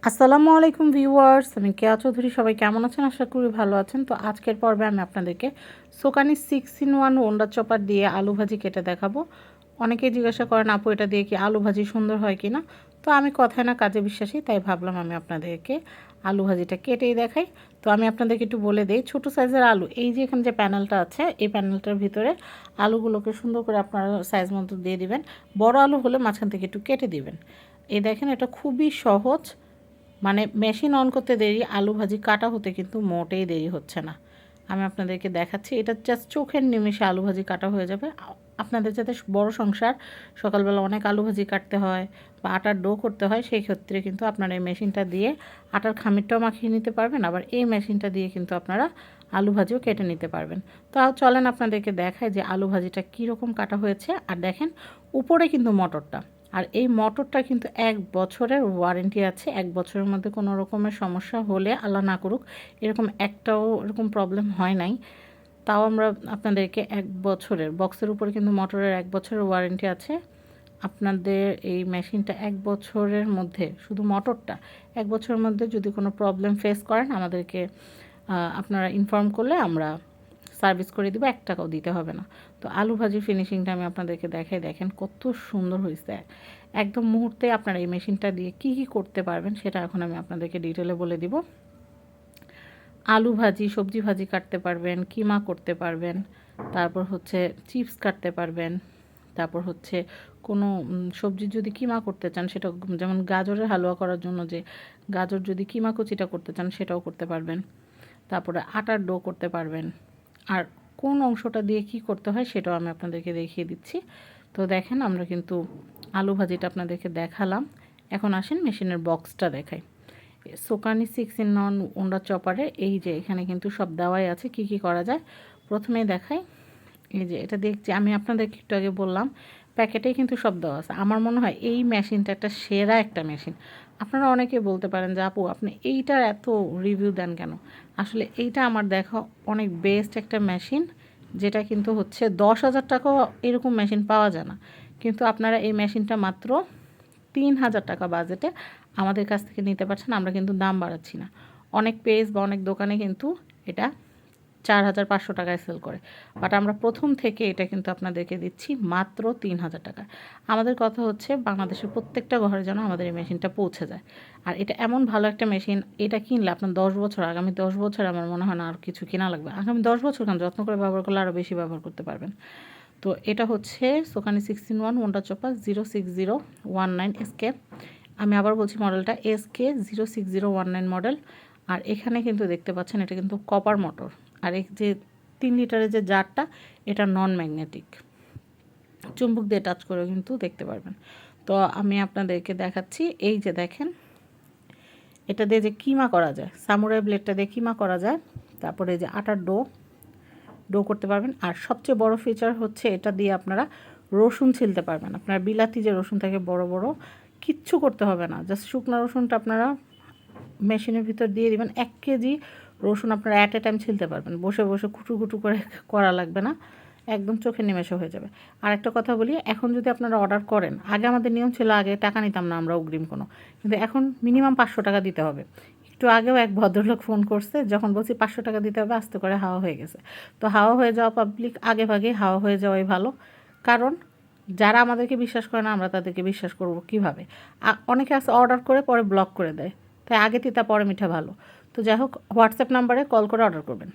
আসসালামু আলাইকুম ভিউয়ার্স, আমি কেয়া চৌধুরী। সবাই কেমন আছেন? আশা করি ভালো আছেন। তো আজকের পর্বে আমি আপনাদেরকে সোকানি 6-in-1 ওন্ডা চপার দিয়ে আলু ভাজি কেটে দেখাবো। অনেকেই জিজ্ঞাসা করেন, আপু এটা দিয়ে কি আলু ভাজি সুন্দর হয় কি না? তো আমি কথায় না কাজে বিশ্বাসী, তাই ভাবলাম আমি আপনাদেরকে আলু ভাজিটা কেটেই দেখাই। তো আমি আপনাদেরকে একটু বলে দিই, ছোটো সাইজের আলু, এই যে এখানে যে প্যানেলটা আছে, এই প্যানেলটার ভিতরে আলুগুলোকে সুন্দর করে আপনারা সাইজ মতো দিয়ে দিবেন। বড় আলু হলে মাঝখান থেকে একটু কেটে দিবেন। এই দেখেন, এটা খুবই সহজ, মানে মেশিন অন করতে দেরি, আলু ভাজি কাটা হতে কিন্তু মোটেই দেরি হচ্ছে না। আমি আপনাদেরকে দেখাচ্ছি, এটা জাস্ট চোখের নিমেষে আলু ভাজি কাটা হয়ে যাবে। আপনাদের যাতে বড় সংসার, সকালবেলা অনেক আলু ভাজি কাটতে হয় বা আটার ডো করতে হয়, সেই ক্ষেত্রে কিন্তু আপনারা এই মেশিনটা দিয়ে আটার খামিরটাও মাখিয়ে নিতে পারবেন, আবার এই মেশিনটা দিয়ে কিন্তু আপনারা আলু ভাজিও কেটে নিতে পারবেন। তো চলেন আপনাদেরকে দেখায় যে আলু ভাজিটা কীরকম কাটা হয়েছে। আর দেখেন, উপরে কিন্তু মটরটা, আর এই মোটরটা কিন্তু 1 বছরের ওয়ারেন্টি আছে। 1 বছরের মধ্যে কোনো রকমের সমস্যা হলে, আল্লাহ না করুক, এরকম একটাও এরকম প্রবলেম হয় নাই, তাও আমরা আপনাদেরকে 1 বছরের বক্সের উপরে কিন্তু মোটরের 1 বছরের ওয়ারেন্টি আছে। আপনাদের এই মেশিনটা 1 বছরের মধ্যে, শুধু মোটরটা 1 বছরের মধ্যে যদি কোনো প্রবলেম ফেস করেন, আমাদেরকে আপনারা ইনফর্ম করলে আমরা সার্ভিস করে দেবো, 1 টাকাও দিতে হবে না। তো আলু ভাজির ফিনিশিংটা আমি আপনাদেরকে দেখাই, দেখেন কত সুন্দর হয়েছে। একদম মুহূর্তে আপনারা এই মেশিনটা দিয়ে কী কী করতে পারবেন সেটা এখন আমি আপনাদেরকে ডিটেলে বলে দিব। আলু ভাজি, সবজি ভাজি কাটতে পারবেন, কিমা করতে পারবেন, তারপর হচ্ছে চিপস কাটতে পারবেন, তারপর হচ্ছে কোনো সবজি যদি কিমা করতে চান, সেটা যেমন গাজরের হালুয়া করার জন্য যে গাজর যদি কিমা কুচিটা করতে চান, সেটাও করতে পারবেন। তারপরে আটার ডো করতে পারবেন। আর কোন অংশটা দিয়ে কি করতে হয় সেটাও আমি আপনাদেরকে দেখিয়ে দিচ্ছি। তো দেখেন, আমরা কিন্তু আলু ভাজিটা আপনাদেরকে দেখালাম। এখন আসেন মেশিনের বক্সটা দেখাই। সোকানি 6-in-1 ওন্ডা চপারে এই যে এখানে কিন্তু সব দেওয়াই আছে, কি কি করা যায়। প্রথমেই দেখাই, এই যে এটা দেখছি আমি আপনাদেরকে একটু আগে বললাম, প্যাকেটেই কিন্তু সব দেওয়া আছে। আমার মনে হয় এই মেশিনটা একটা সেরা একটা মেশিন। আপনারা অনেকে বলতে পারেন যে আপু আপনি এইটার এত রিভিউ দেন কেন? আসলে এইটা আমার দেখা অনেক বেস্ট একটা মেশিন, যেটা কিন্তু হচ্ছে 10,000 টাকাও এরকম মেশিন পাওয়া যায় না। কিন্তু আপনারা এই মেশিনটা মাত্র 3,000 টাকা বাজেটে আমাদের কাছ থেকে নিতে পারছেন। আমরা কিন্তু দাম বাড়াচ্ছি না। অনেক পেজ বা অনেক দোকানে কিন্তু এটা 4,500 টাকায় সেল করে, বাট আমরা প্রথম থেকে এটা কিন্তু আপনাদেরকে দিচ্ছি মাত্র 3,000 টাকা। আমাদের কথা হচ্ছে বাংলাদেশের প্রত্যেকটা ঘরে যেন আমাদের এই মেশিনটা পৌঁছে যায়। আর এটা এমন ভালো একটা মেশিন, এটা কিনলে আপনার 10 বছর, আগামী 10 বছর আমার মনে হয় না আর কিছু কেনা লাগবে। আগামী 10 বছর কেন, যত্ন করে ব্যবহার করলে আরও বেশি ব্যবহার করতে পারবেন। তো এটা হচ্ছে সোকানি 6-in-1 ওন্ডা চপার 06019 এসকে। আমি আবার বলছি, মডেলটা এসকে 06019 মডেল। আর এখানে কিন্তু দেখতে পাচ্ছেন এটা কিন্তু কপার মোটর। আর এই যে 3 লিটারের যে জারটা, এটা নন ম্যাগনেটিক, চুম্বক দিয়ে টাচ করে কিন্তু দেখতে পারবেন। তো আমি আপনাদেরকে দেখাচ্ছি, এই যে দেখেন, এটা দিয়ে যে কিমা করা যায়, সামুরাই ব্লেডটা দিয়ে কিমা করা যায়। তারপরে যে আটার ডো করতে পারবেন। আর সবচেয়ে বড় ফিচার হচ্ছে এটা দিয়ে আপনারা রসুন ছিলতে পারবেন। আপনার বিলাতি যে রসুন থাকে বড় বড়, কিচ্ছু করতে হবে না, জাস্ট শুকনো রসুনটা আপনারা মেশিনের ভিতর দিয়ে দিবেন। 1 কেজি রসুন আপনারা অ্যাট এ টাইম ছিলতে পারবেন, বসে বসে কুটু কুটু করে করা লাগবে না, একদম চোখের নিমেষে হয়ে যাবে। আর একটা কথা বলি, এখন যদি আপনারা অর্ডার করেন, আগে আমাদের নিয়ম ছিল আগে টাকা নিতাম না আমরা অগ্রিম কোনো, কিন্তু এখন মিনিমাম 500 টাকা দিতে হবে। একটু আগেও এক ভদ্রলোক ফোন করছে, যখন বলছি 500 টাকা দিতে হবে, আস্তে করে হাওয়া হয়ে গেছে। তো হাওয়া হয়ে যাওয়া পাবলিক আগে ভাগে হাওয়া হয়ে যাওয়াই ভালো, কারণ যারা আমাদেরকে বিশ্বাস করে না, আমরা তাদেরকে বিশ্বাস করব কিভাবে? অনেকে আছে অর্ডার করে পরে ব্লক করে দেয়, তাই আগে তিতা পরে মিঠা ভালো। তো যাই হোক, হোয়াটসঅ্যাপ নাম্বারে কল করে অর্ডার করবেন।